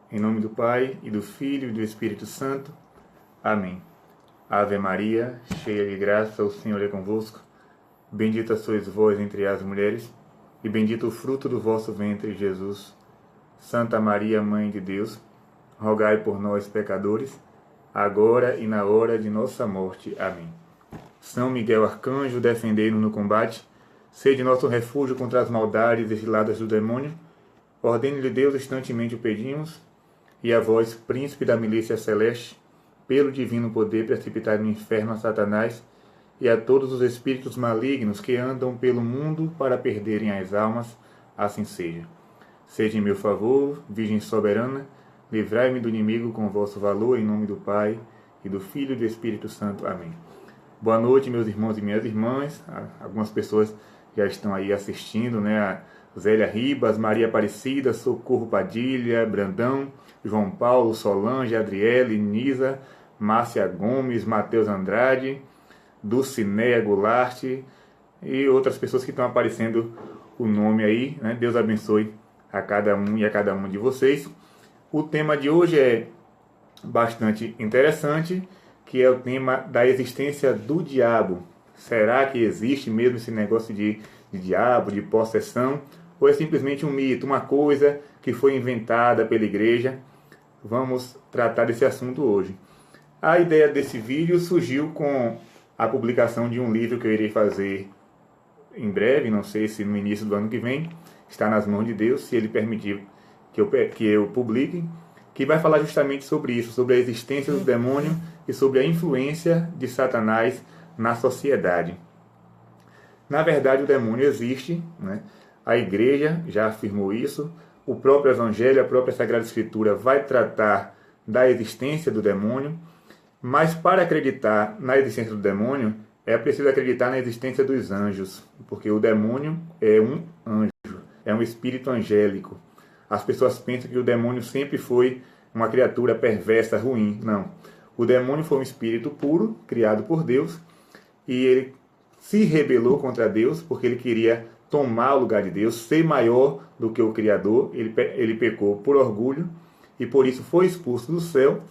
Em nome do Pai, e do Filho, e do Espírito Santo. Amém. Ave Maria, cheia de graça, o Senhor é convosco. Bendita sois vós entre as mulheres, e bendito o fruto do vosso ventre, Jesus. Santa Maria, Mãe de Deus, rogai por nós, pecadores, agora e na hora de nossa morte. Amém. São Miguel Arcanjo, defendei-nos no combate, sede nosso refúgio contra as maldades e ciladas do demônio. Ordene-lhe Deus, instantemente o pedimos, e a vós, príncipe da milícia celeste, pelo divino poder, precipitai no inferno a Satanás e a todos os espíritos malignos que andam pelo mundo para perderem as almas, assim seja. Seja em meu favor, Virgem soberana, livrai-me do inimigo com vosso valor, em nome do Pai, e do Filho e do Espírito Santo. Amém. Boa noite, meus irmãos e minhas irmãs. Algumas pessoas já estão aí assistindo, né? A Zélia Ribas, Maria Aparecida, Socorro Padilha, Brandão, João Paulo, Solange, Adriele, Nisa, Márcia Gomes, Matheus Andrade, Dulcinéia Goulart e outras pessoas que estão aparecendo o nome aí, né? Deus abençoe a cada um e a cada uma de vocês. O tema de hoje é bastante interessante, que é o tema da existência do diabo. Será que existe mesmo esse negócio de diabo, de possessão? Ou é simplesmente um mito, uma coisa que foi inventada pela igreja? Vamos tratar desse assunto hoje. A ideia desse vídeo surgiu com a publicação de um livro que eu irei fazer em breve, não sei se no início do ano que vem, está nas mãos de Deus, se Ele permitir que eu publique, que vai falar justamente sobre isso, sobre a existência do demônio e sobre a influência de Satanás na sociedade. Na verdade, o demônio existe, né? A igreja já afirmou isso, o próprio Evangelho, a própria Sagrada Escritura vai tratar da existência do demônio, mas para acreditar na existência do demônio, é preciso acreditar na existência dos anjos, porque o demônio é um anjo, é um espírito angélico. As pessoas pensam que o demônio sempre foi uma criatura perversa, ruim. Não. O demônio foi um espírito puro, criado por Deus, e ele se rebelou contra Deus, porque ele queria tomar o lugar de Deus, ser maior do que o Criador. Ele pecou por orgulho, e por isso foi expulso do céu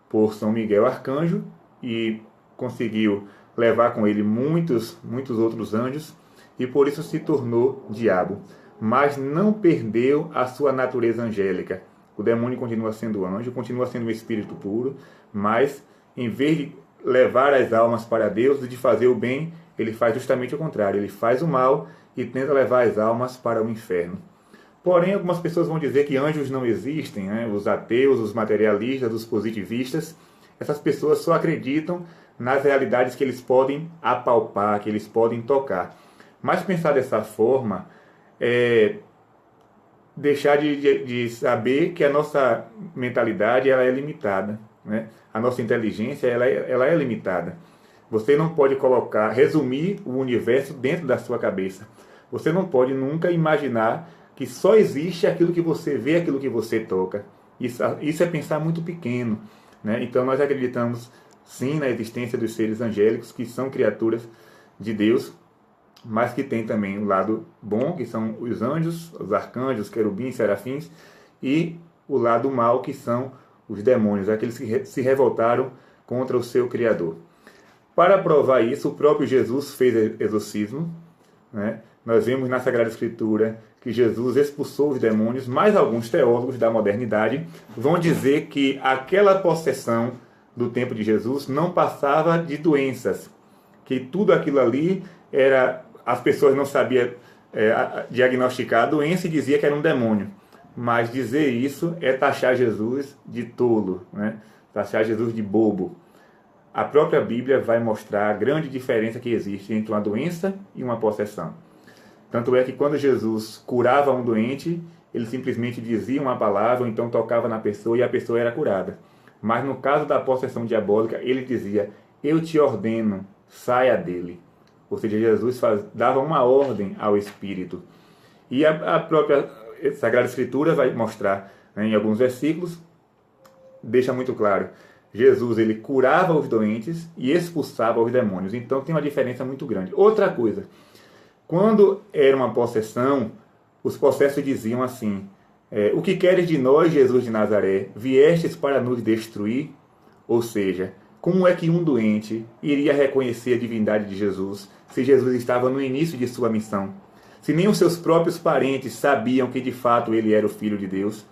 por São Miguel Arcanjo, e conseguiu levar com ele muitos outros anjos, e por isso se tornou diabo. Mas não perdeu a sua natureza angélica. O demônio continua sendo anjo, continua sendo um espírito puro, mas em vez de levar as almas para Deus e de fazer o bem, ele faz justamente o contrário. Ele faz o mal e tenta levar as almas para o inferno. Porém, algumas pessoas vão dizer que anjos não existem, né? Os ateus, os materialistas, os positivistas, essas pessoas só acreditam nas realidades que eles podem apalpar, que eles podem tocar. Mas pensar dessa forma é deixar de saber que a nossa mentalidade ela é limitada, né? A nossa inteligência ela é limitada. Você não pode resumir o universo dentro da sua cabeça. Você não pode nunca imaginar que só existe aquilo que você vê, aquilo que você toca. Isso é pensar muito pequeno, né? Então nós acreditamos sim na existência dos seres angélicos, que são criaturas de Deus, mas que tem também o lado bom, que são os anjos, os arcanjos, querubins, serafins, e o lado mal, que são os demônios, aqueles que se revoltaram contra o seu Criador. Para provar isso, o próprio Jesus fez exorcismo, né? Nós vemos na Sagrada Escritura que Jesus expulsou os demônios, mas alguns teólogos da modernidade vão dizer que aquela possessão do tempo de Jesus não passava de doenças, que tudo aquilo ali era... As pessoas não sabiam diagnosticar a doença e dizia que era um demônio. Mas dizer isso é taxar Jesus de tolo, né? Taxar Jesus de bobo. A própria Bíblia vai mostrar a grande diferença que existe entre uma doença e uma possessão. Tanto é que quando Jesus curava um doente, ele simplesmente dizia uma palavra, ou então tocava na pessoa e a pessoa era curada. Mas no caso da possessão diabólica, ele dizia: eu te ordeno, saia dele. Ou seja, Jesus dava uma ordem ao Espírito. E a própria Sagrada Escritura vai mostrar, né, em alguns versículos, deixa muito claro. Jesus ele curava os doentes e expulsava os demônios. Então tem uma diferença muito grande. Outra coisa, quando era uma possessão, os possessos diziam assim: O que queres de nós, Jesus de Nazaré? Viestes para nos destruir? Ou seja, como é que um doente iria reconhecer a divindade de Jesus se Jesus estava no início de sua missão? Se nem os seus próprios parentes sabiam que de fato ele era o Filho de Deus.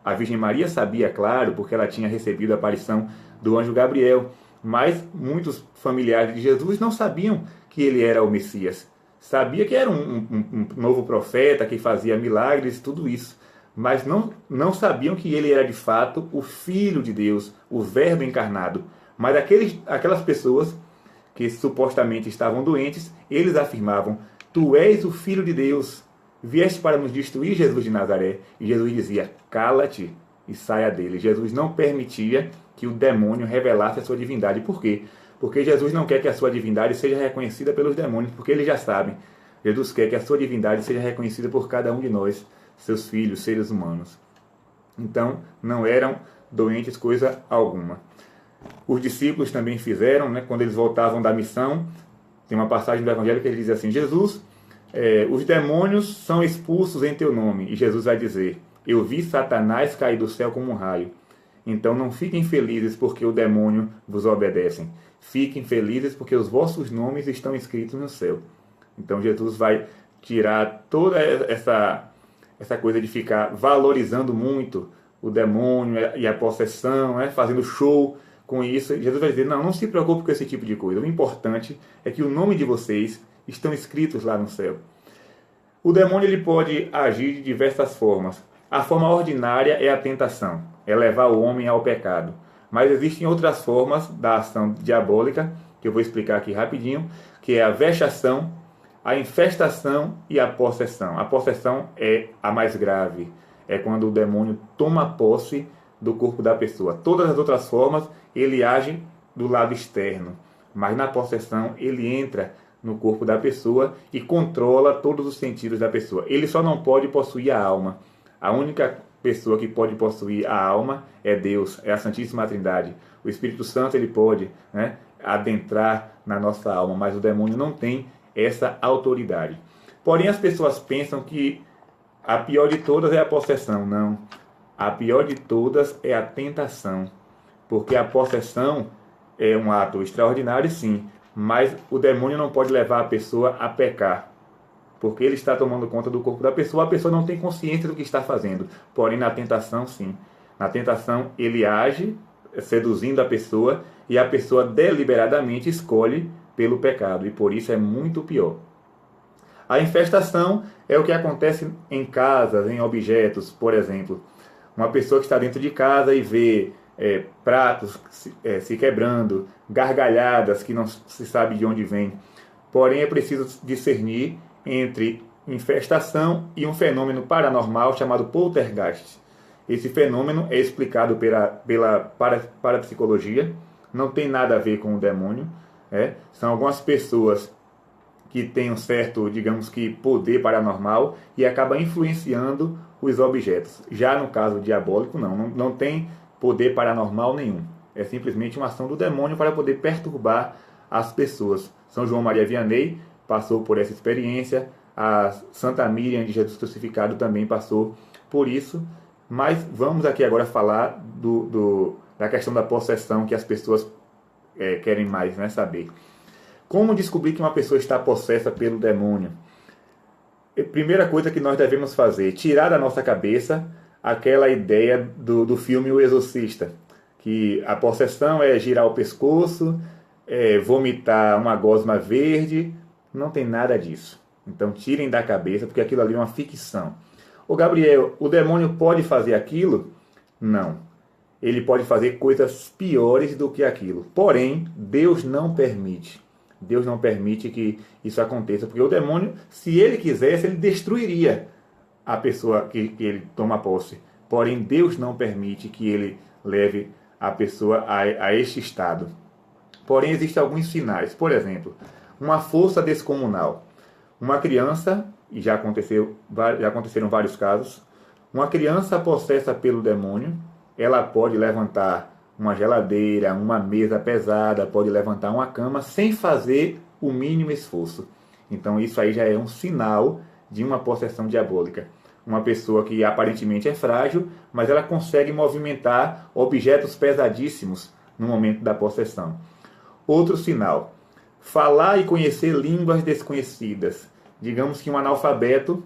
A Virgem Maria sabia, claro, porque ela tinha recebido a aparição do anjo Gabriel, mas muitos familiares de Jesus não sabiam que ele era o Messias. Sabia que era um novo profeta que fazia milagres, tudo isso, mas não sabiam que ele era de fato o Filho de Deus, o Verbo encarnado. Mas aquelas pessoas que supostamente estavam doentes, eles afirmavam: Tu és o Filho de Deus, vieste para nos destruir, Jesus de Nazaré. E Jesus dizia: Cala-te e saia dele. Jesus não permitia que o demônio revelasse a sua divindade. Por quê? Porque Jesus não quer que a sua divindade seja reconhecida pelos demônios, porque eles já sabem. Jesus quer que a sua divindade seja reconhecida por cada um de nós, seus filhos, seres humanos. Então, não eram doentes coisa alguma. Os discípulos também fizeram, né, quando eles voltavam da missão. Tem uma passagem do Evangelho que ele diz assim: Jesus, os demônios são expulsos em teu nome. E Jesus vai dizer: Eu vi Satanás cair do céu como um raio. Então não fiquem felizes porque o demônio vos obedecem. Fiquem felizes porque os vossos nomes estão escritos no céu. Então Jesus vai tirar toda essa coisa de ficar valorizando muito o demônio e a possessão, né, fazendo show com isso. Jesus vai dizer: não se preocupe com esse tipo de coisa. O importante é que o nome de vocês estão escritos lá no céu. O demônio ele pode agir de diversas formas. A forma ordinária é a tentação, é levar o homem ao pecado. Mas existem outras formas da ação diabólica, que eu vou explicar aqui rapidinho, que é a vexação, a infestação e a possessão. A possessão é a mais grave. É quando o demônio toma posse do corpo da pessoa. Todas as outras formas, ele age do lado externo. Mas na possessão, ele entra no corpo da pessoa e controla todos os sentidos da pessoa. Ele só não pode possuir a alma. A única pessoa que pode possuir a alma é Deus, é a Santíssima Trindade. O Espírito Santo ele pode, né, adentrar na nossa alma, mas o demônio não tem essa autoridade. Porém, as pessoas pensam que a pior de todas é a possessão. Não. A pior de todas é a tentação. Porque a possessão é um ato extraordinário, sim, mas o demônio não pode levar a pessoa a pecar. Porque ele está tomando conta do corpo da pessoa, a pessoa não tem consciência do que está fazendo. Porém, na tentação, sim. Na tentação, ele age seduzindo a pessoa e a pessoa deliberadamente escolhe pelo pecado. E por isso é muito pior. A infestação é o que acontece em casas, em objetos, por exemplo. Uma pessoa que está dentro de casa e vê pratos se quebrando, gargalhadas que não se sabe de onde vem. Porém, é preciso discernir entre infestação e um fenômeno paranormal chamado poltergeist. Esse fenômeno é explicado pela parapsicologia, não tem nada a ver com o demônio. São algumas pessoas que têm um certo, digamos que, poder paranormal e acaba influenciando os objetos. Já no caso diabólico, não tem poder paranormal nenhum. É simplesmente uma ação do demônio para poder perturbar as pessoas. São João Maria Vianney passou por essa experiência, a Santa Miriam de Jesus Crucificado também passou por isso, mas vamos aqui agora falar da questão da possessão que as pessoas querem mais, né, saber. Como descobrir que uma pessoa está possessa pelo demônio? A primeira coisa que nós devemos fazer, tirar da nossa cabeça aquela ideia do filme O Exorcista, que a possessão é girar o pescoço, vomitar uma gosma verde. Não tem nada disso. Então tirem da cabeça, porque aquilo ali é uma ficção. Ô Gabriel, o demônio pode fazer aquilo? Não. Ele pode fazer coisas piores do que aquilo. Porém, Deus não permite. Deus não permite que isso aconteça, porque o demônio, se ele quisesse, ele destruiria a pessoa que ele toma posse. Porém, Deus não permite que ele leve a pessoa a este estado. Porém, existem alguns sinais. Por exemplo, uma força descomunal. Uma criança, e já aconteceram vários casos, uma criança possessa pelo demônio, ela pode levantar uma geladeira, uma mesa pesada, pode levantar uma cama sem fazer o mínimo esforço. Então isso aí já é um sinal de uma possessão diabólica. uma pessoa que aparentemente é frágil, mas ela consegue movimentar objetos pesadíssimos no momento da possessão. Outro sinal: falar e conhecer línguas desconhecidas. Digamos que um analfabeto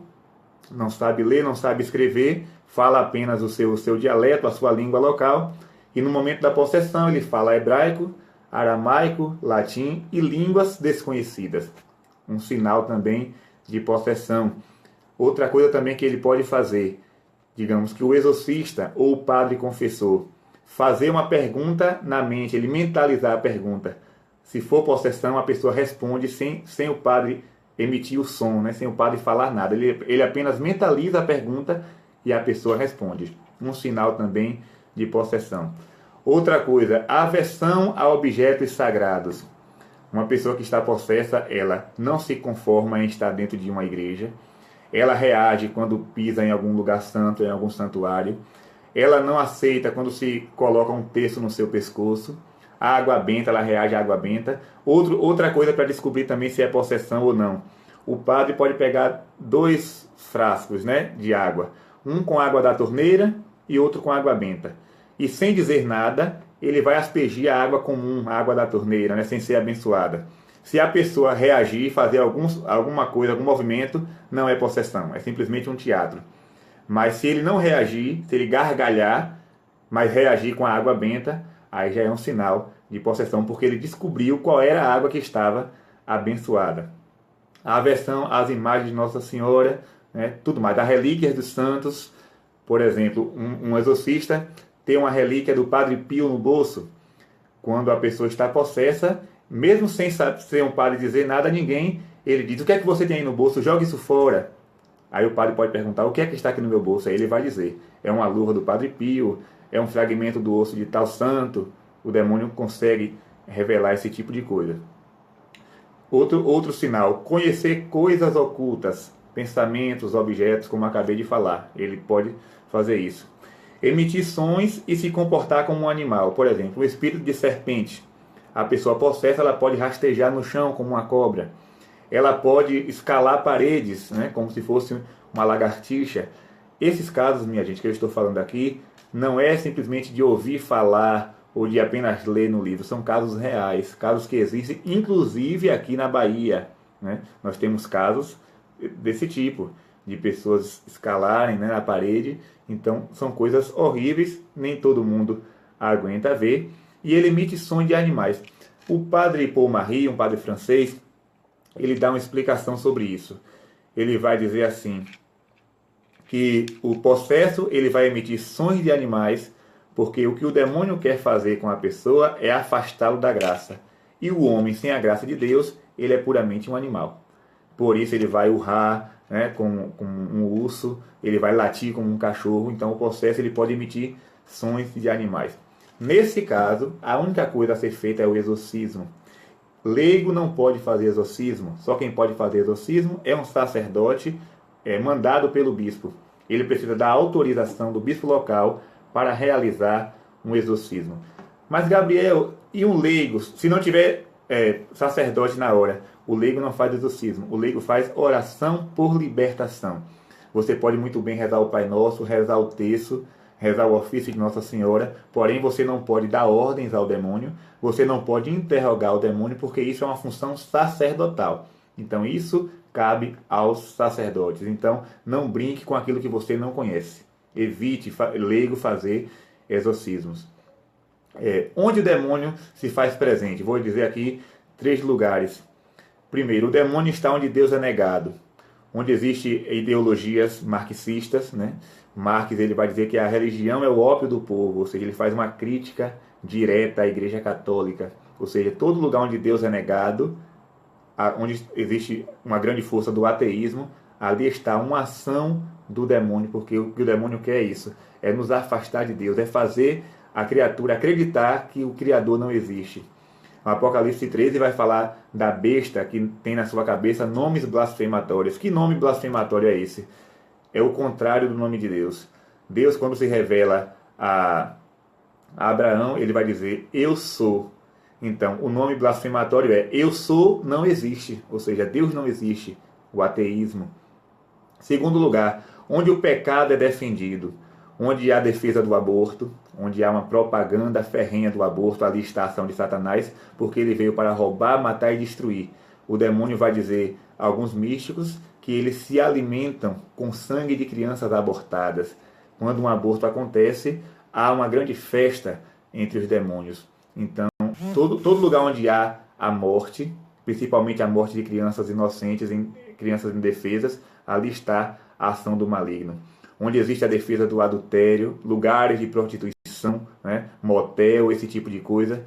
não sabe ler, não sabe escrever, fala apenas o seu dialeto, a sua língua local, e no momento da possessão ele fala hebraico, aramaico, latim e línguas desconhecidas. Um sinal também de possessão. Outra coisa também que ele pode fazer, digamos que o exorcista ou o padre confessor, fazer uma pergunta na mente, ele mentalizar a pergunta. Se for possessão, a pessoa responde sem o padre emitir o som, né? Sem o padre falar nada. Ele apenas mentaliza a pergunta e a pessoa responde. Um sinal também de possessão. Outra coisa, aversão a objetos sagrados. Uma pessoa que está possessa, ela não se conforma em estar dentro de uma igreja. Ela reage quando pisa em algum lugar santo, em algum santuário. Ela não aceita quando se coloca um terço no seu pescoço. A água benta, ela reage à água benta. Outra coisa para descobrir também se é possessão ou não. O padre pode pegar 2 frascos, né, de água. Um com água da torneira e outro com água benta. E sem dizer nada, ele vai aspergir a água comum, a água da torneira, né, sem ser abençoada. Se a pessoa reagir, fazer alguma coisa, algum movimento, não é possessão, é simplesmente um teatro. Mas se ele não reagir, se ele gargalhar, mas reagir com a água benta, aí já é um sinal de possessão, porque ele descobriu qual era a água que estava abençoada. A aversão às imagens de Nossa Senhora, né, tudo mais, das relíquias dos santos. Por exemplo, um exorcista tem uma relíquia do Padre Pio no bolso. Quando a pessoa está possessa, mesmo sem um padre dizer nada a ninguém, ele diz: o que é que você tem aí no bolso? Joga isso fora. Aí o padre pode perguntar: o que é que está aqui no meu bolso? Aí ele vai dizer: é uma luva do Padre Pio, é um fragmento do osso de tal santo. O demônio consegue revelar esse tipo de coisa. Outro sinal: conhecer coisas ocultas, pensamentos, objetos, como acabei de falar. Ele pode fazer isso. Emitir sons e se comportar como um animal. Por exemplo, o espírito de serpente. A pessoa possessa, ela pode rastejar no chão como uma cobra. Ela pode escalar paredes, né, como se fosse uma lagartixa. Esses casos, minha gente, que eu estou falando aqui, não é simplesmente de ouvir falar ou de apenas ler no livro. São casos reais, casos que existem, inclusive aqui na Bahia, né? Nós temos casos desse tipo, de pessoas escalarem, né, na parede. Então, são coisas horríveis, nem todo mundo aguenta ver. E ele emite sons de animais. O padre Paul Marie, um padre francês, ele dá uma explicação sobre isso. Ele vai dizer assim, que o possesso ele vai emitir sons de animais, porque o que o demônio quer fazer com a pessoa é afastá-lo da graça. E o homem, sem a graça de Deus, ele é puramente um animal. Por isso ele vai urrar, né, como um urso, ele vai latir como um cachorro. Então o possesso ele pode emitir sons de animais. Nesse caso, a única coisa a ser feita é o exorcismo. Leigo não pode fazer exorcismo. Só quem pode fazer exorcismo é um sacerdote mandado pelo bispo. Ele precisa da autorização do bispo local para realizar um exorcismo. Mas, Gabriel, e um leigo? Se não tiver sacerdote na hora, o leigo não faz exorcismo. O leigo faz oração por libertação. Você pode muito bem rezar o Pai Nosso, rezar o terço, rezar o ofício de Nossa Senhora, porém você não pode dar ordens ao demônio, você não pode interrogar o demônio, porque isso é uma função sacerdotal. Então isso cabe aos sacerdotes. Então não brinque com aquilo que você não conhece. Evite, leigo, fazer exorcismos. Onde o demônio se faz presente? Vou dizer aqui 3 lugares. Primeiro, o demônio está onde Deus é negado. Onde existem ideologias marxistas, né? Marx ele vai dizer que a religião é o ópio do povo, ou seja, ele faz uma crítica direta à Igreja Católica. Ou seja, todo lugar onde Deus é negado, onde existe uma grande força do ateísmo, ali está uma ação do demônio, porque o que o demônio quer é isso, é nos afastar de Deus, é fazer a criatura acreditar que o Criador não existe. O Apocalipse 13 vai falar da besta que tem na sua cabeça nomes blasfematórios. Que nome blasfematório é esse? É o contrário do nome de Deus. Deus, quando se revela a Abraão, ele vai dizer, eu sou. Então, o nome blasfematório é eu sou não existe. Ou seja, Deus não existe. O ateísmo. Segundo lugar, onde o pecado é defendido, onde há defesa do aborto, onde há uma propaganda ferrenha do aborto, ali está a ação de Satanás, porque ele veio para roubar, matar e destruir. O demônio vai dizer a alguns místicos que eles se alimentam com sangue de crianças abortadas. Quando um aborto acontece, há uma grande festa entre os demônios. Então, todo lugar onde há a morte, principalmente a morte de crianças inocentes, crianças indefesas, ali está a ação do maligno. Onde existe a defesa do adultério, lugares de prostituição, né, motel, esse tipo de coisa,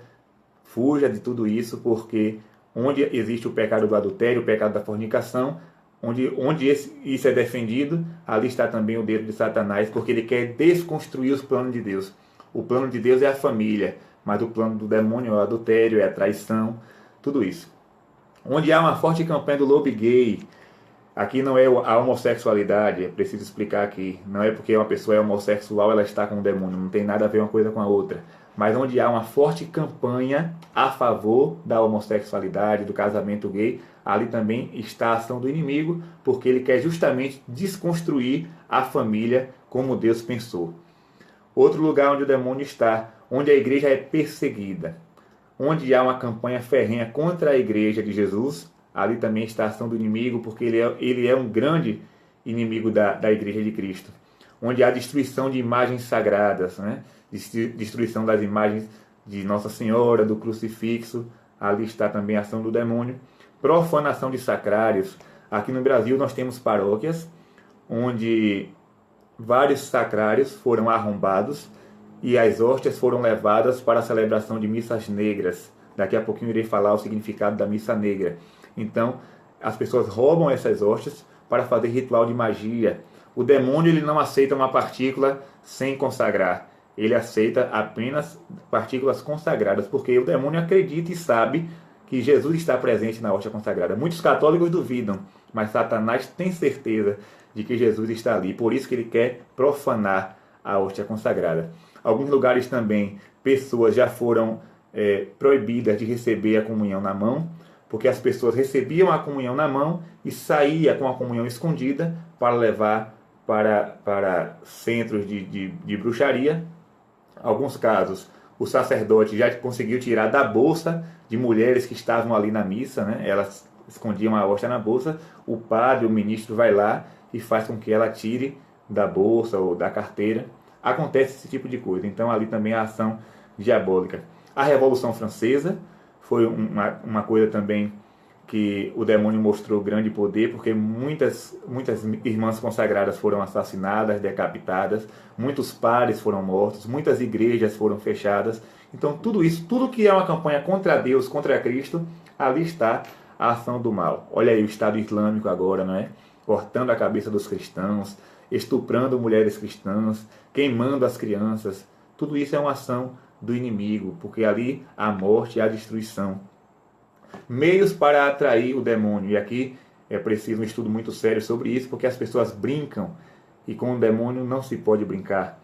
fuja de tudo isso, porque onde existe o pecado do adultério, o pecado da fornicação, onde isso é defendido, ali está também o dedo de Satanás, porque ele quer desconstruir os planos de Deus. O plano de Deus é a família, mas o plano do demônio é o adultério, é a traição, tudo isso. Onde há uma forte campanha do lobby gay, aqui não é a homossexualidade, é preciso explicar aqui, não é porque uma pessoa é homossexual, ela está com o demônio, não tem nada a ver uma coisa com a outra. Mas onde há uma forte campanha a favor da homossexualidade, do casamento gay, ali também está a ação do inimigo, porque ele quer justamente desconstruir a família como Deus pensou. Outro lugar onde o demônio está, onde a igreja é perseguida, onde há uma campanha ferrenha contra a igreja de Jesus, ali também está a ação do inimigo, porque ele é um grande inimigo da igreja de Cristo. Onde há destruição de imagens sagradas, né? Destruição das imagens de Nossa Senhora, do crucifixo, ali está também a ação do demônio. Profanação de sacrários. Aqui no Brasil nós temos paróquias onde vários sacrários foram arrombados e as hóstias foram levadas para a celebração de missas negras. Daqui a pouquinho eu irei falar o significado da missa negra. Então, as pessoas roubam essas hóstias para fazer ritual de magia. O demônio ele não aceita uma partícula sem consagrar. Ele aceita apenas partículas consagradas, porque o demônio acredita e sabe que Jesus está presente na hóstia consagrada. Muitos católicos duvidam, mas Satanás tem certeza de que Jesus está ali. Por isso que ele quer profanar a hóstia consagrada. Alguns lugares também, pessoas já foram proibidas de receber a comunhão na mão, porque as pessoas recebiam a comunhão na mão e saíam com a comunhão escondida para levar para centros de bruxaria. Alguns casos, o sacerdote já conseguiu tirar da bolsa de mulheres que estavam ali na missa, né? Elas escondiam a hóstia na bolsa, o padre, o ministro vai lá e faz com que ela tire da bolsa ou da carteira. Acontece esse tipo de coisa. Então ali também a ação diabólica. A Revolução Francesa foi uma coisa também que o demônio mostrou grande poder, porque muitas irmãs consagradas foram assassinadas, decapitadas, muitos padres foram mortos, muitas igrejas foram fechadas. Então tudo isso, tudo que é uma campanha contra Deus, contra Cristo, ali está a ação do mal. Olha aí o Estado Islâmico agora, não é? Cortando a cabeça dos cristãos, estuprando mulheres cristãs, queimando as crianças. Tudo isso é uma ação do inimigo, porque ali há morte e há destruição. Meios para atrair o demônio. E aqui é preciso um estudo muito sério sobre isso, porque as pessoas brincam e com o demônio não se pode brincar.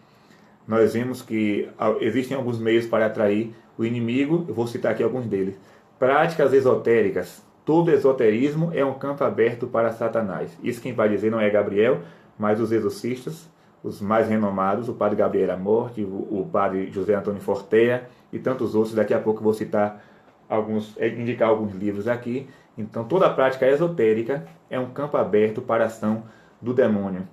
Nós vemos que existem alguns meios para atrair o inimigo, eu vou citar aqui alguns deles. Práticas esotéricas. Todo esoterismo é um campo aberto para Satanás. Isso quem vai dizer não é Gabriel, mas os exorcistas, os mais renomados, o padre Gabriel Amorte, o padre José Antônio Fortea e tantos outros. Daqui a pouco eu vou citar indicar alguns livros aqui. Então toda a prática esotérica é um campo aberto para a ação do demônio.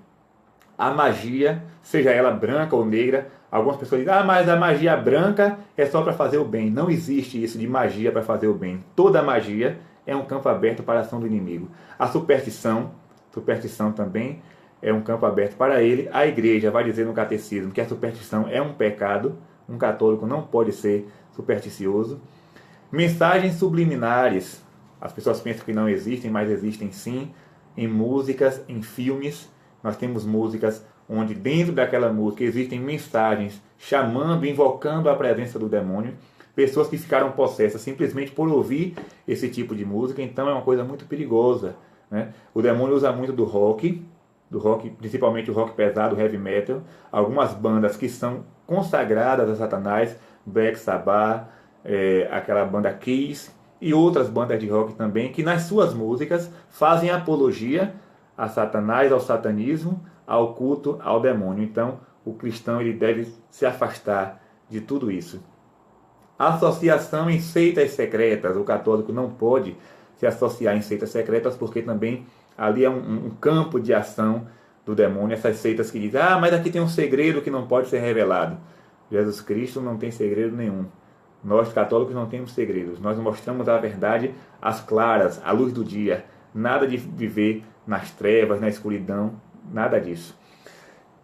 A magia, seja ela branca ou negra, algumas pessoas dizem, mas a magia branca é só para fazer o bem. Não existe isso de magia para fazer o bem. Toda magia é um campo aberto para a ação do inimigo. A superstição também é um campo aberto para ele. A igreja vai dizer no catecismo que a superstição é um pecado. Um católico não pode ser supersticioso. Mensagens subliminares. As pessoas pensam que não existem, mas existem sim. Em músicas, em filmes. Nós temos músicas onde dentro daquela música existem mensagens chamando, invocando a presença do demônio. Pessoas que ficaram possessas simplesmente por ouvir esse tipo de música. Então é uma coisa muito perigosa, né? O demônio usa muito do rock, principalmente o rock pesado, o heavy metal. Algumas bandas que são consagradas a Satanás, Black Sabbath, aquela banda Kiss e outras bandas de rock também, que nas suas músicas fazem apologia a Satanás, ao satanismo, ao culto ao demônio. Então, o cristão ele deve se afastar de tudo isso. Associação em seitas secretas. O católico não pode se associar em seitas secretas, porque também ali é um campo de ação do demônio. Essas seitas que dizem, mas aqui tem um segredo que não pode ser revelado. Jesus Cristo não tem segredo nenhum. Nós, católicos, não temos segredos. Nós mostramos a verdade às claras, à luz do dia. Nada de viver nas trevas, na escuridão, nada disso.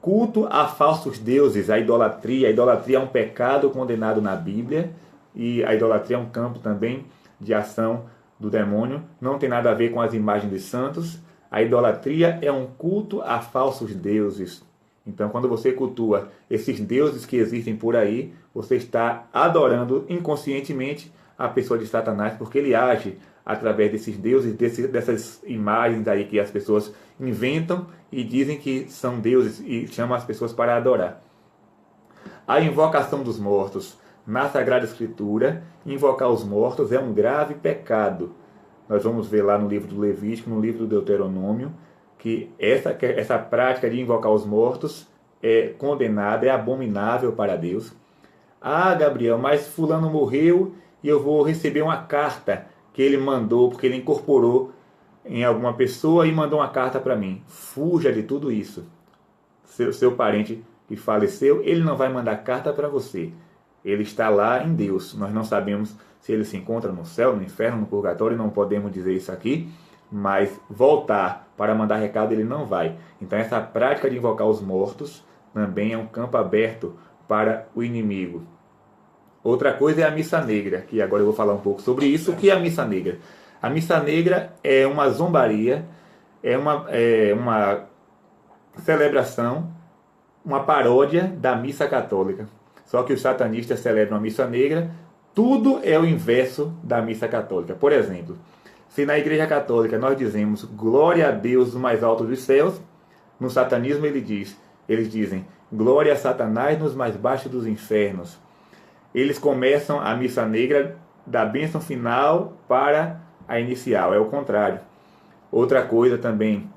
Culto a falsos deuses, a idolatria. A idolatria é um pecado condenado na Bíblia e a idolatria é um campo também de ação do demônio. Não tem nada a ver com as imagens dos santos. A idolatria é um culto a falsos deuses. Então, quando você cultua esses deuses que existem por aí, você está adorando inconscientemente a pessoa de Satanás, porque ele age através desses deuses, dessas imagens aí que as pessoas inventam e dizem que são deuses e chamam as pessoas para adorar. A invocação dos mortos. Na Sagrada Escritura, invocar os mortos é um grave pecado. Nós vamos ver lá no livro do Levítico, no livro do Deuteronômio, que essa prática de invocar os mortos é condenada, é abominável para Deus. Gabriel, mas fulano morreu e eu vou receber uma carta que ele mandou, porque ele incorporou em alguma pessoa e mandou uma carta para mim. Fuja de tudo isso. Seu parente que faleceu, ele não vai mandar carta para você. Ele está lá em Deus. Nós não sabemos se ele se encontra no céu, no inferno, no purgatório, não podemos dizer isso aqui, mas voltar para mandar recado ele não vai. Então essa prática de invocar os mortos também é um campo aberto para o inimigo. Outra coisa é a missa negra, que agora eu vou falar um pouco sobre isso. O que é a missa negra? A missa negra é uma zombaria, é uma celebração, uma paródia da missa católica. Só que os satanistas celebram a missa negra, tudo é o inverso da missa católica. Por exemplo, se na Igreja Católica nós dizemos glória a Deus no mais alto dos céus, no satanismo eles dizem glória a Satanás nos mais baixos dos infernos. Eles começam a missa negra da bênção final para a inicial, é o contrário. Outra coisa também,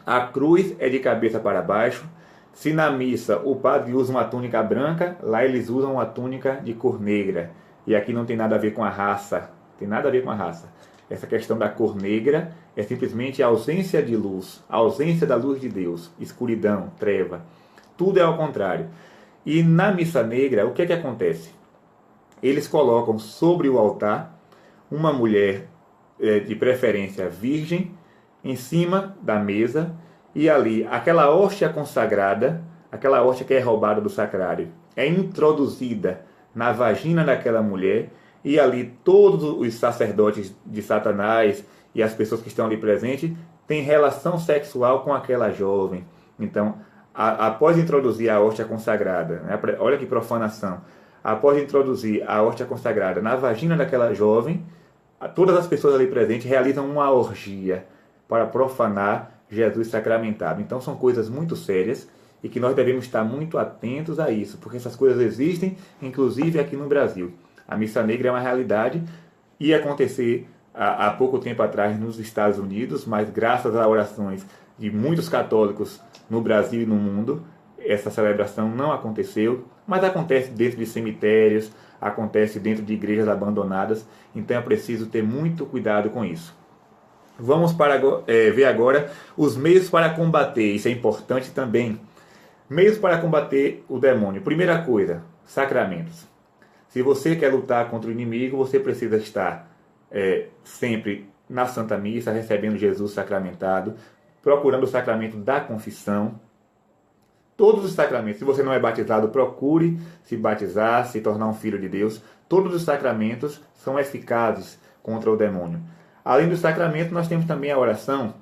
a cruz é de cabeça para baixo. Se na missa o padre usa uma túnica branca, lá eles usam uma túnica de cor negra. E aqui não tem nada a ver com a raça, tem nada a ver com a raça. Essa questão da cor negra é simplesmente a ausência de luz, a ausência da luz de Deus, escuridão, treva. Tudo é ao contrário. E na missa negra, o que é que acontece? Eles colocam sobre o altar uma mulher, de preferência virgem, em cima da mesa, e ali aquela hóstia consagrada, aquela hóstia que é roubada do sacrário, é introduzida na vagina daquela mulher, e ali todos os sacerdotes de Satanás e as pessoas que estão ali presentes têm relação sexual com aquela jovem. Então, após introduzir a hóstia consagrada, né, olha que profanação, após introduzir a hóstia consagrada na vagina daquela jovem, todas as pessoas ali presentes realizam uma orgia para profanar Jesus sacramentado. Então são coisas muito sérias e que nós devemos estar muito atentos a isso, porque essas coisas existem, inclusive aqui no Brasil. A missa negra é uma realidade, ia acontecer há pouco tempo atrás nos Estados Unidos, mas graças a orações de muitos católicos no Brasil e no mundo, essa celebração não aconteceu, mas acontece dentro de cemitérios, acontece dentro de igrejas abandonadas, então é preciso ter muito cuidado com isso. Vamos ver agora os meios para combater, isso é importante também. Meios para combater o demônio. Primeira coisa, sacramentos. Se você quer lutar contra o inimigo, você precisa estar sempre na Santa Missa, recebendo Jesus sacramentado, procurando o sacramento da confissão. Todos os sacramentos, se você não é batizado, procure se batizar, se tornar um filho de Deus. Todos os sacramentos são eficazes contra o demônio. Além do sacramento, nós temos também a oração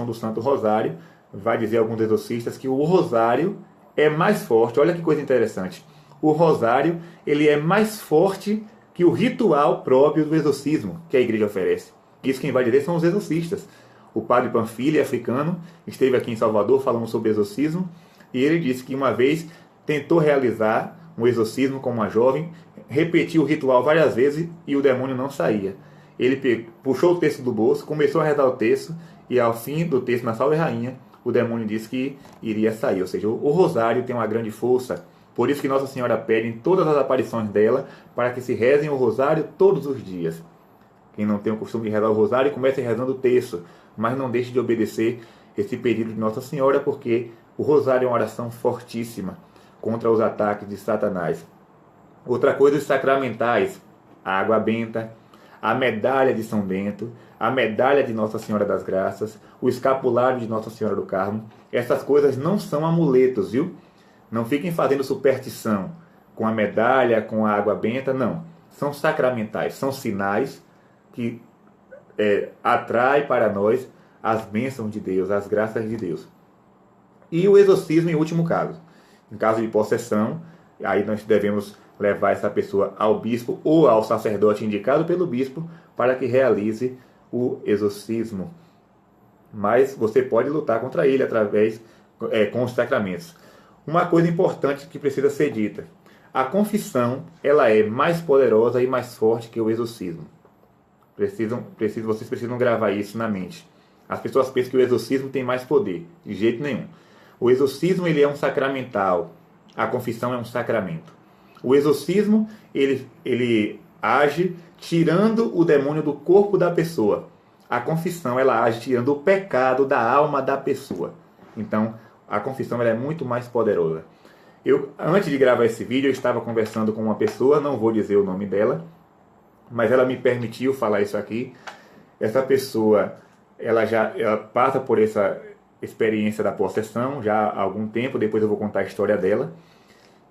do Santo Rosário. Vai dizer alguns exorcistas que o rosário é mais forte. Olha que coisa interessante. O rosário ele é mais forte que o ritual próprio do exorcismo que a igreja oferece. Isso quem vai dizer são os exorcistas. O padre Panfili, africano, esteve aqui em Salvador falando sobre exorcismo e ele disse que uma vez tentou realizar um exorcismo com uma jovem, repetiu o ritual várias vezes e o demônio não saía. Ele puxou o texto do bolso, começou a rezar o texto e ao fim do texto, na Salve Rainha, o demônio diz que iria sair. Ou seja, o rosário tem uma grande força. Por isso que Nossa Senhora pede em todas as aparições dela para que se rezem o rosário todos os dias. Quem não tem o costume de rezar o rosário, comece rezando o terço, mas não deixe de obedecer esse pedido de Nossa Senhora, porque o rosário é uma oração fortíssima contra os ataques de Satanás. Outra coisa, os sacramentais, a água benta, a medalha de São Bento, a medalha de Nossa Senhora das Graças, o escapulário de Nossa Senhora do Carmo. Essas coisas não são amuletos, viu? Não fiquem fazendo superstição com a medalha, com a água benta, não. São sacramentais, são sinais que atrai para nós as bênçãos de Deus, as graças de Deus. E o exorcismo em último caso. Em caso de possessão, aí nós devemos levar essa pessoa ao bispo ou ao sacerdote indicado pelo bispo para que realize o exorcismo. Mas você pode lutar contra ele através com os sacramentos. Uma coisa importante que precisa ser dita: a confissão ela é mais poderosa e mais forte que o exorcismo. Vocês precisam gravar isso na mente. As pessoas pensam que o exorcismo tem mais poder. De jeito nenhum. O exorcismo ele é um sacramental. A confissão é um sacramento. O exorcismo ele age tirando o demônio do corpo da pessoa. A confissão ela age tirando o pecado da alma da pessoa. Então, a confissão ela é muito mais poderosa. Antes de gravar esse vídeo, eu estava conversando com uma pessoa, não vou dizer o nome dela, mas ela me permitiu falar isso aqui. Essa pessoa, ela passa por essa experiência da possessão já há algum tempo, depois eu vou contar a história dela.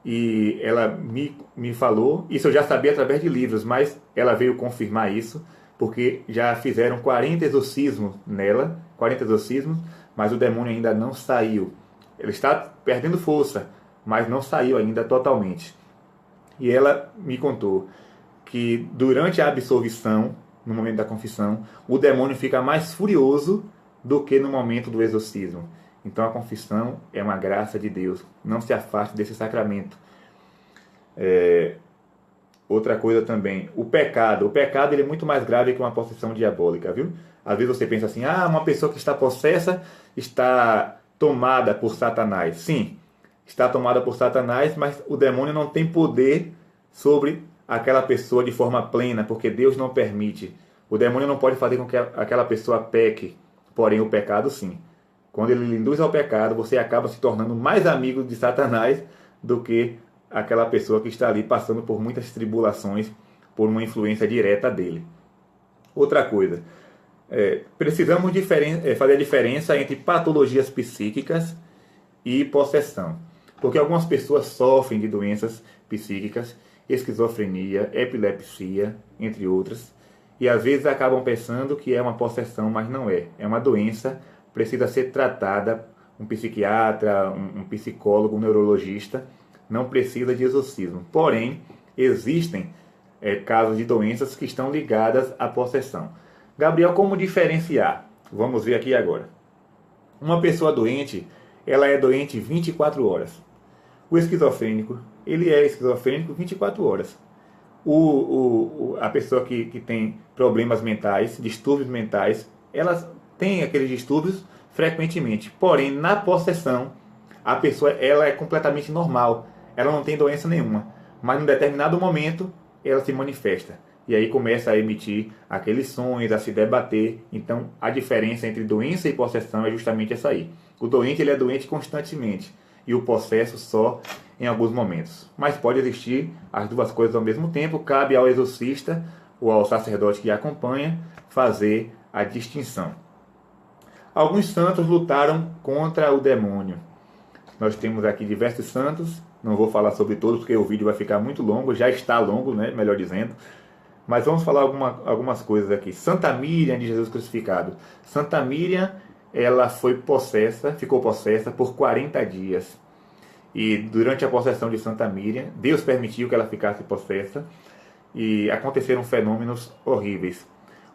E ela me falou, isso eu já sabia através de livros, mas ela veio confirmar isso, porque já fizeram 40 exorcismos nela, 40 exorcismos, mas o demônio ainda não saiu. Ele está perdendo força, mas não saiu ainda totalmente. E ela me contou que durante a absolvição, no momento da confissão, o demônio fica mais furioso do que no momento do exorcismo. Então a confissão é uma graça de Deus. Não se afaste desse sacramento. Outra coisa também, o pecado. O pecado ele é muito mais grave que uma possessão diabólica, viu? Às vezes você pensa assim, uma pessoa que está possessa está tomada por Satanás. Sim, está tomada por Satanás, mas o demônio não tem poder sobre aquela pessoa de forma plena, porque Deus não permite. O demônio não pode fazer com que aquela pessoa peque, porém o pecado sim. Quando ele lhe induz ao pecado, você acaba se tornando mais amigo de Satanás do que aquela pessoa que está ali passando por muitas tribulações por uma influência direta dele. Outra coisa, precisamos fazer a diferença entre patologias psíquicas e possessão. Porque algumas pessoas sofrem de doenças psíquicas, esquizofrenia, epilepsia, entre outras, e às vezes acabam pensando que é uma possessão, mas não é. É uma doença, precisa ser tratada, um psiquiatra, um psicólogo, um neurologista, não precisa de exorcismo. Porém, existem casos de doenças que estão ligadas à possessão. Gabriel, como diferenciar? Vamos ver aqui agora. Uma pessoa doente, ela é doente 24 horas. O esquizofrênico, ele é esquizofrênico 24 horas. A pessoa que tem problemas mentais, distúrbios mentais, elas têm aqueles distúrbios frequentemente. Porém, na possessão, a pessoa ela é completamente normal. Ela não tem doença nenhuma. Mas, em determinado momento, ela se manifesta. E aí começa a emitir aqueles sons, a se debater. Então, a diferença entre doença e possessão é justamente essa aí. O doente ele é doente constantemente. E o possesso só em alguns momentos. Mas pode existir as duas coisas ao mesmo tempo. Cabe ao exorcista ou ao sacerdote que acompanha fazer a distinção. Alguns santos lutaram contra o demônio. Nós temos aqui diversos santos. Não vou falar sobre todos porque o vídeo vai ficar muito longo. Já está longo, né? Melhor dizendo. Mas vamos falar algumas coisas aqui. Santa Miriam de Jesus crucificado. Santa Miriam, ela ficou possessa por 40 dias. E durante a possessão de Santa Miriam, Deus permitiu que ela ficasse possessa. E aconteceram fenômenos horríveis.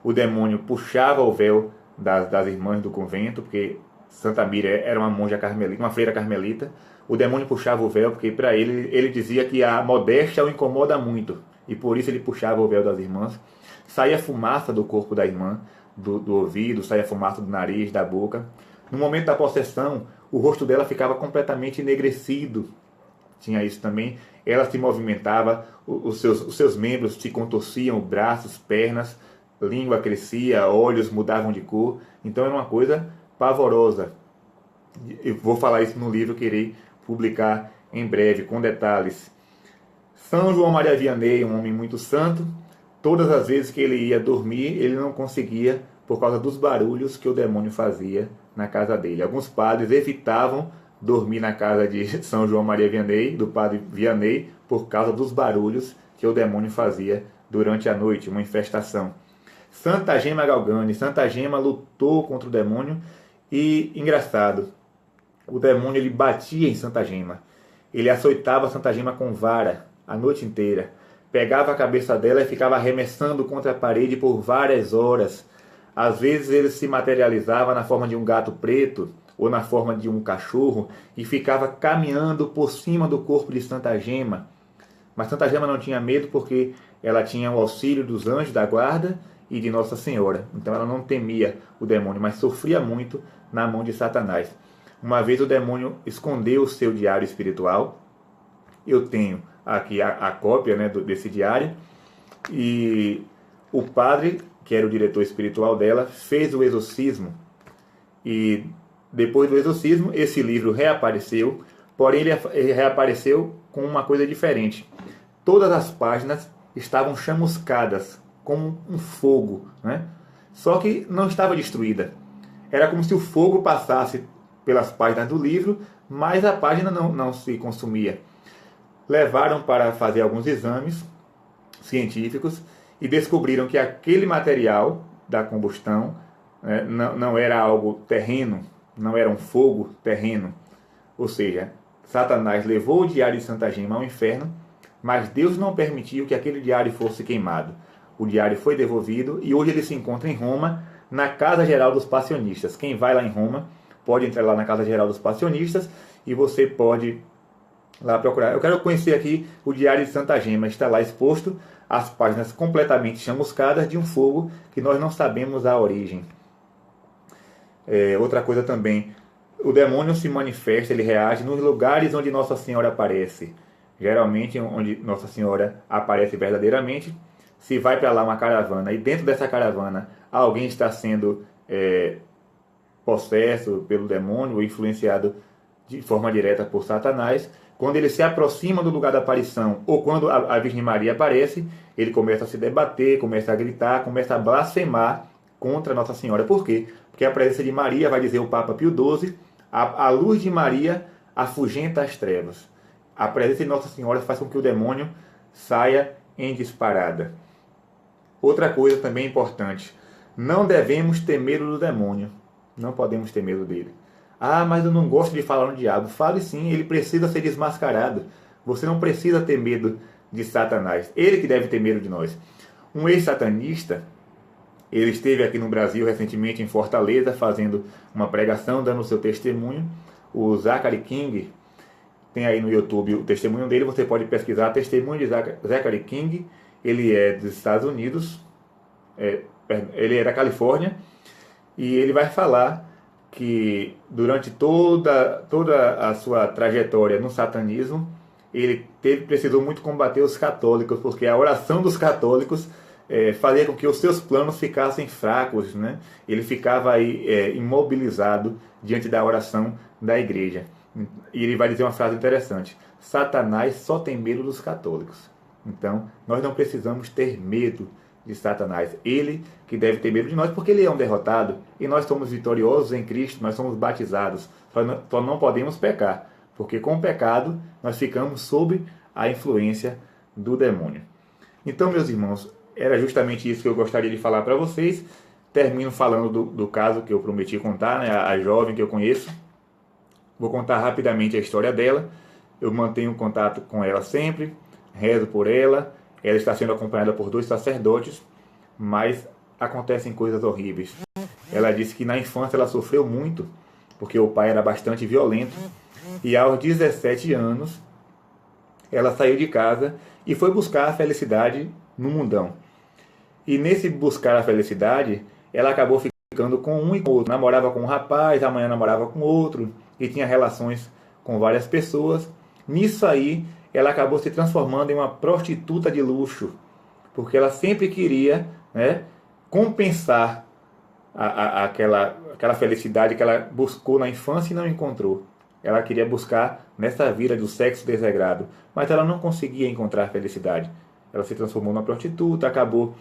O demônio puxava o véu das irmãs do convento, porque Santa Miriam era uma monja carmelita, uma freira carmelita. O demônio puxava o véu, porque para ele dizia que a modéstia o incomoda muito. E por isso ele puxava o véu das irmãs. Saía fumaça do corpo da irmã. do ouvido, saía fumaça do nariz, da boca. No momento da possessão, o rosto dela ficava completamente enegrecido. Tinha isso também. Ela se movimentava, os seus membros se contorciam, braços, pernas, língua crescia, olhos mudavam de cor. Então era uma coisa pavorosa. Eu vou falar isso no livro que irei publicar em breve, com detalhes. São João Maria Vianney, um homem muito santo, todas as vezes que ele ia dormir, ele não conseguia por causa dos barulhos que o demônio fazia na casa dele. Alguns padres evitavam dormir na casa de São João Maria Vianney, do padre Vianney, por causa dos barulhos que o demônio fazia durante a noite, uma infestação. Santa Gema Galgani, Santa Gema lutou contra o demônio e, engraçado, o demônio ele batia em Santa Gema. Ele açoitava Santa Gema com vara a noite inteira. Pegava a cabeça dela e ficava arremessando contra a parede por várias horas. Às vezes ele se materializava na forma de um gato preto ou na forma de um cachorro e ficava caminhando por cima do corpo de Santa Gema. Mas Santa Gema não tinha medo porque ela tinha o auxílio dos anjos da guarda e de Nossa Senhora. Então ela não temia o demônio, mas sofria muito na mão de Satanás. Uma vez o demônio escondeu o seu diário espiritual. Eu tenho aqui a cópia, né, desse diário. E o padre, que era o diretor espiritual dela, fez o exorcismo. E depois do exorcismo, esse livro reapareceu. Porém, ele reapareceu com uma coisa diferente. Todas as páginas estavam chamuscadas, como um fogo, né? Só que não estava destruída. Era como se o fogo passasse pelas páginas do livro, mas a página não se consumia. Levaram para fazer alguns exames científicos e descobriram que aquele material da combustão não era algo terreno, não era um fogo terreno. Ou seja, Satanás levou o diário de Santa Gema ao inferno, mas Deus não permitiu que aquele diário fosse queimado. O diário foi devolvido e hoje ele se encontra em Roma, na Casa Geral dos Passionistas. Quem vai lá em Roma pode entrar lá na Casa Geral dos Passionistas e você pode lá procurar. Eu quero conhecer aqui o Diário de Santa Gema. Está lá exposto as páginas completamente chamuscadas de um fogo que nós não sabemos a origem. Outra coisa também, o demônio se manifesta, ele reage nos lugares onde Nossa Senhora aparece. Geralmente onde Nossa Senhora aparece verdadeiramente. Se vai para lá uma caravana e dentro dessa caravana alguém está sendo possesso pelo demônio ou influenciado de forma direta por Satanás, quando ele se aproxima do lugar da aparição ou quando a Virgem Maria aparece, ele começa a se debater, começa a gritar, começa a blasfemar contra Nossa Senhora. Por quê? Porque a presença de Maria, vai dizer o Papa Pio XII, a luz de Maria afugenta as trevas. A presença de Nossa Senhora faz com que o demônio saia em disparada. Outra coisa também importante, não devemos ter medo do demônio. Não podemos ter medo dele. Ah, mas eu não gosto de falar no diabo. Fale sim, ele precisa ser desmascarado. Você não precisa ter medo de Satanás. Ele que deve ter medo de nós. Um ex-satanista, ele esteve aqui no Brasil recentemente em Fortaleza, fazendo uma pregação, dando o seu testemunho. O Zachary King, tem aí no YouTube o testemunho dele, você pode pesquisar, testemunho de Zachary King. Ele é dos Estados Unidos, ele é da Califórnia, e ele vai falar que durante toda a sua trajetória no satanismo, ele precisou muito combater os católicos, porque a oração dos católicos fazia com que os seus planos ficassem fracos, né? Ele ficava aí imobilizado diante da oração da igreja. E ele vai dizer uma frase interessante: Satanás só tem medo dos católicos. Então, nós não precisamos ter medo de Satanás. Ele que deve ter medo de nós, porque ele é um derrotado. E nós somos vitoriosos em Cristo, nós somos batizados. Só não podemos pecar, porque com o pecado nós ficamos sob a influência do demônio. Então, meus irmãos, era justamente isso que eu gostaria de falar para vocês. Termino falando do caso que eu prometi contar, né? A jovem que eu conheço. Vou contar rapidamente a história dela. Eu mantenho contato com ela sempre, rezo por ela. Ela está sendo acompanhada por 2 sacerdotes, mas acontecem coisas horríveis. Ela disse que na infância ela sofreu muito, porque o pai era bastante violento, e aos 17 anos ela saiu de casa e foi buscar a felicidade no mundão. E nesse buscar a felicidade, ela acabou ficando com um e com outro. Namorava com um rapaz, amanhã namorava com outro, e tinha relações com várias pessoas. Nisso aí, ela acabou se transformando em uma prostituta de luxo, porque ela sempre queria, né, compensar aquela felicidade que ela buscou na infância e não encontrou. Ela queria buscar nessa vida do sexo desregrado, mas ela não conseguia encontrar felicidade. Ela se transformou numa prostituta, acabou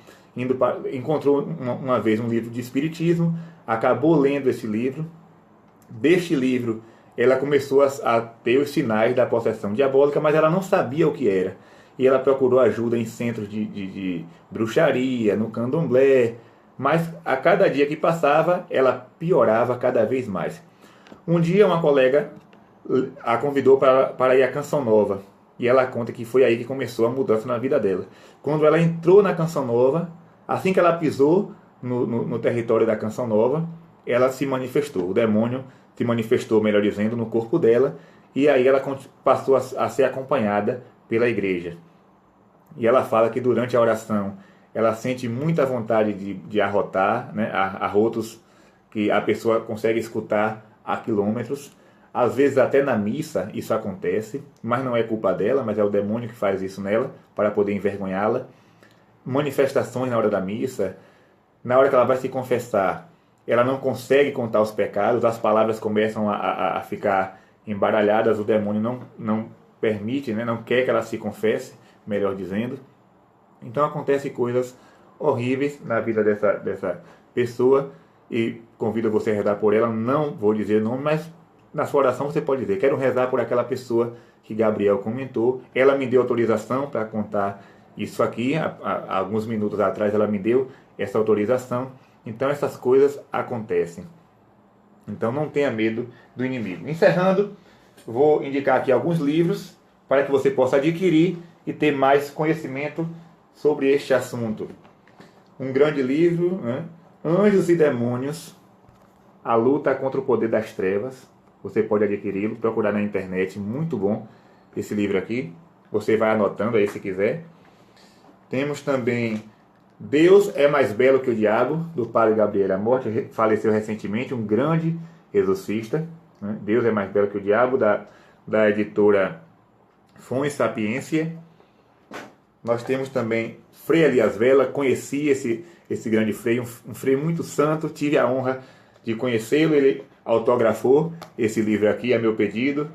encontrou uma vez um livro de espiritismo, acabou lendo esse livro. Deste livro, ela começou a ter os sinais da possessão diabólica, mas ela não sabia o que era. E ela procurou ajuda em centros de bruxaria, no candomblé, mas a cada dia que passava, ela piorava cada vez mais. Um dia, uma colega a convidou para ir à Canção Nova, e ela conta que foi aí que começou a mudança na vida dela. Quando ela entrou na Canção Nova, assim que ela pisou no território da Canção Nova, ela se manifestou. O demônio se manifestou, melhor dizendo, no corpo dela, e aí ela passou a ser acompanhada pela igreja. E ela fala que durante a oração ela sente muita vontade de arrotar, né, arrotos que a pessoa consegue escutar a quilômetros. Às vezes até na missa isso acontece, mas não é culpa dela, mas é o demônio que faz isso nela para poder envergonhá-la. Manifestações na hora da missa, na hora que ela vai se confessar, ela não consegue contar os pecados, as palavras começam a ficar embaralhadas, o demônio não permite, né, não quer que ela se confesse, melhor dizendo. Então acontecem coisas horríveis na vida dessa pessoa, e convido você a rezar por ela. Não vou dizer nome, mas na sua oração você pode dizer: quero rezar por aquela pessoa que Gabriel comentou. Ela me deu autorização para contar isso aqui, há alguns minutos atrás ela me deu essa autorização. Então essas coisas acontecem. Então não tenha medo do inimigo. Encerrando, vou indicar aqui alguns livros para que você possa adquirir e ter mais conhecimento sobre este assunto. Um grande livro, né? Anjos e Demônios, a luta contra o poder das trevas. Você pode adquiri-lo, procurar na internet, muito bom esse livro aqui. Você vai anotando aí se quiser. Temos também Deus é mais belo que o diabo, do padre Gabriel Amorte, faleceu recentemente, um grande exorcista, né? Deus é mais belo que o diabo, da editora Fons Sapiência. Nós temos também Frei Elias Vela, conheci esse grande frei, um frei muito santo, tive a honra de conhecê-lo. Ele autografou esse livro aqui a meu pedido,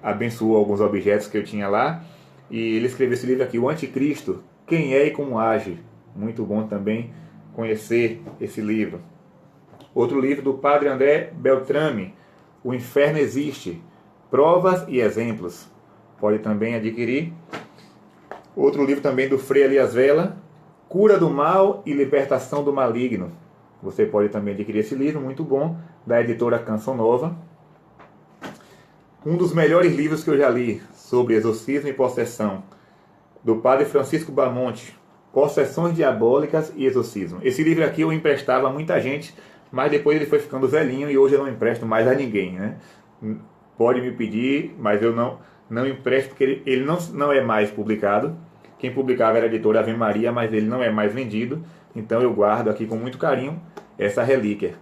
abençoou alguns objetos que eu tinha lá, e ele escreveu esse livro aqui, O Anticristo, Quem é e Como Age. Muito bom também conhecer esse livro. Outro livro do padre André Beltrame, O Inferno Existe, Provas e Exemplos. Pode também adquirir. Outro livro também do Frei Elias Vela, Cura do Mal e Libertação do Maligno. Você pode também adquirir esse livro, muito bom, da editora Canção Nova. Um dos melhores livros que eu já li sobre exorcismo e possessão, do padre Francisco Bamonte, Possessões Diabólicas e Exorcismo. Esse livro aqui eu emprestava a muita gente, mas depois ele foi ficando velhinho e hoje eu não empresto mais a ninguém, né? Pode me pedir, mas eu não empresto, porque ele não é mais publicado. Quem publicava era a editora Ave Maria, mas ele não é mais vendido. Então eu guardo aqui com muito carinho essa relíquia.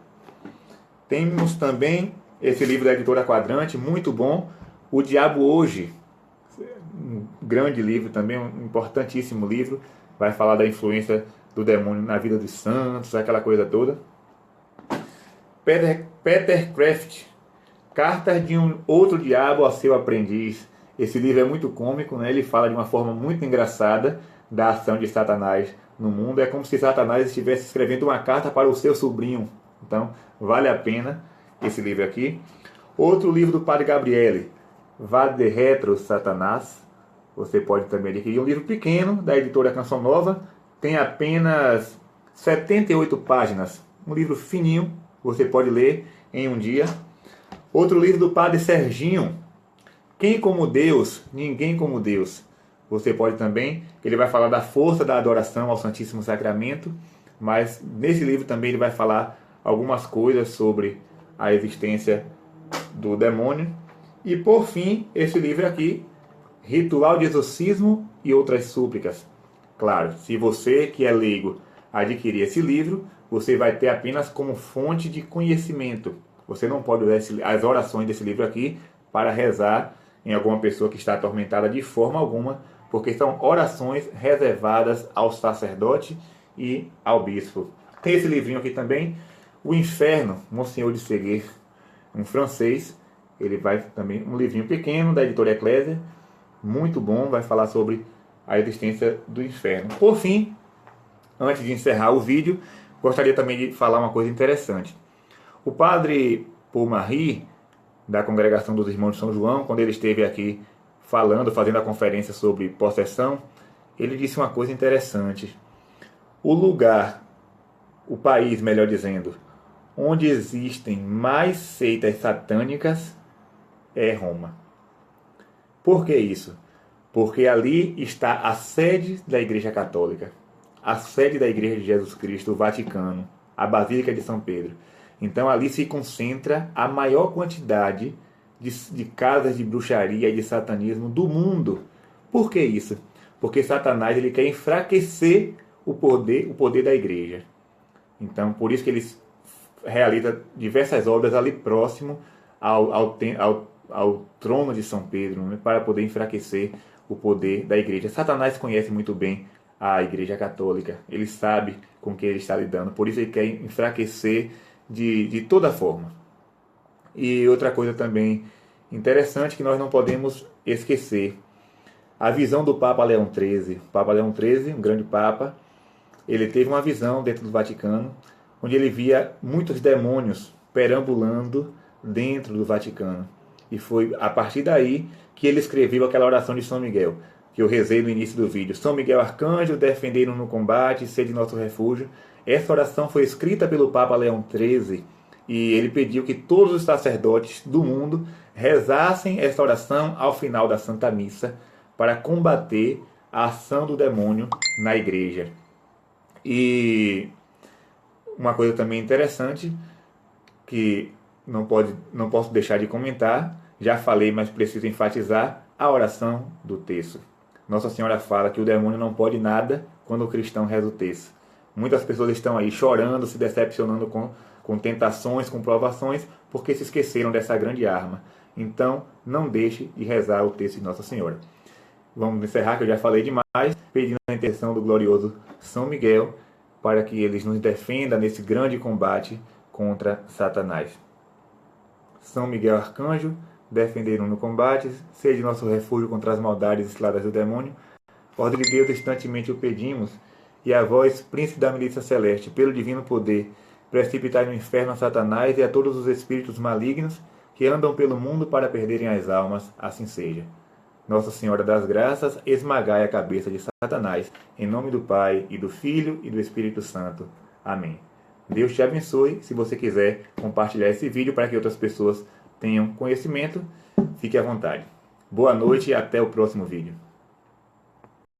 Temos também esse livro da editora Quadrante, muito bom, O Diabo Hoje. Um grande livro também, um importantíssimo livro. Vai falar da influência do demônio na vida dos santos, aquela coisa toda. Peter Kraft, Cartas de um Outro Diabo ao Seu Aprendiz. Esse livro é muito cômico, né? Ele fala de uma forma muito engraçada da ação de Satanás no mundo. É como se Satanás estivesse escrevendo uma carta para o seu sobrinho. Então, vale a pena esse livro aqui. Outro livro do padre Gabriele, Vade Retro Satanás. Você pode também adquirir um livro pequeno da editora Canção Nova. Tem apenas 78 páginas. Um livro fininho, você pode ler em um dia. Outro livro do padre Serginho, Quem como Deus, Ninguém como Deus. Você pode também, ele vai falar da força da adoração ao Santíssimo Sacramento, mas nesse livro também ele vai falar algumas coisas sobre a existência do demônio. E por fim, esse livro aqui, Ritual de Exorcismo e Outras Súplicas. Claro, se você que é leigo adquirir esse livro, você vai ter apenas como fonte de conhecimento. Você não pode usar as orações desse livro aqui para rezar em alguma pessoa que está atormentada de forma alguma, porque são orações reservadas ao sacerdote e ao bispo. Tem esse livrinho aqui também, O Inferno, Monsenhor de Seguer, um francês. Ele vai também, um livrinho pequeno da editora Eclésia, muito bom, vai falar sobre a existência do inferno. Por fim, antes de encerrar o vídeo, gostaria também de falar uma coisa interessante. O padre Paul Marie, da Congregação dos Irmãos de São João, quando ele esteve aqui fazendo a conferência sobre possessão, ele disse uma coisa interessante. O lugar, o país, melhor dizendo, onde existem mais seitas satânicas é Roma. Por que isso? Porque ali está a sede da Igreja Católica, a sede da Igreja de Jesus Cristo, o Vaticano, a Basílica de São Pedro. Então ali se concentra a maior quantidade de casas de bruxaria e de satanismo do mundo. Por que isso? Porque Satanás ele quer enfraquecer o poder da Igreja. Então por isso que ele realiza diversas obras ali próximo ao trono de São Pedro, né, para poder enfraquecer o poder da Igreja. Satanás conhece muito bem a Igreja Católica, ele sabe com que ele está lidando, por isso ele quer enfraquecer de toda forma. E outra coisa também interessante que nós não podemos esquecer, a visão do Papa Leão XIII. O Papa Leão XIII, um grande Papa, ele teve uma visão dentro do Vaticano, onde ele via muitos demônios perambulando dentro do Vaticano. E foi a partir daí que ele escreveu aquela oração de São Miguel, que eu rezei no início do vídeo. São Miguel Arcanjo, defendei-nos no combate, sede nosso refúgio. Essa oração foi escrita pelo Papa Leão XIII e ele pediu que todos os sacerdotes do mundo rezassem essa oração ao final da Santa Missa para combater a ação do demônio na Igreja. E uma coisa também interessante que não posso deixar de comentar, já falei, mas preciso enfatizar, a oração do terço. Nossa Senhora fala que o demônio não pode nada quando o cristão reza o terço. Muitas pessoas estão aí chorando, se decepcionando com tentações, com provações, porque se esqueceram dessa grande arma. Então, não deixe de rezar o terço de Nossa Senhora. Vamos encerrar, que eu já falei demais, pedindo a intercessão do glorioso São Miguel, para que ele nos defenda nesse grande combate contra Satanás. São Miguel Arcanjo, defendei-nos no combate, sede nosso refúgio contra as maldades e ciladas do demônio. Ordem de Deus, instantemente o pedimos, e a vós, príncipe da milícia celeste, pelo divino poder, precipitai no inferno a Satanás e a todos os espíritos malignos que andam pelo mundo para perderem as almas, assim seja. Nossa Senhora das Graças, esmagai a cabeça de Satanás, em nome do Pai, e do Filho, e do Espírito Santo. Amém. Deus te abençoe. Se você quiser compartilhar esse vídeo para que outras pessoas tenham conhecimento, fique à vontade. Boa noite e até o próximo vídeo.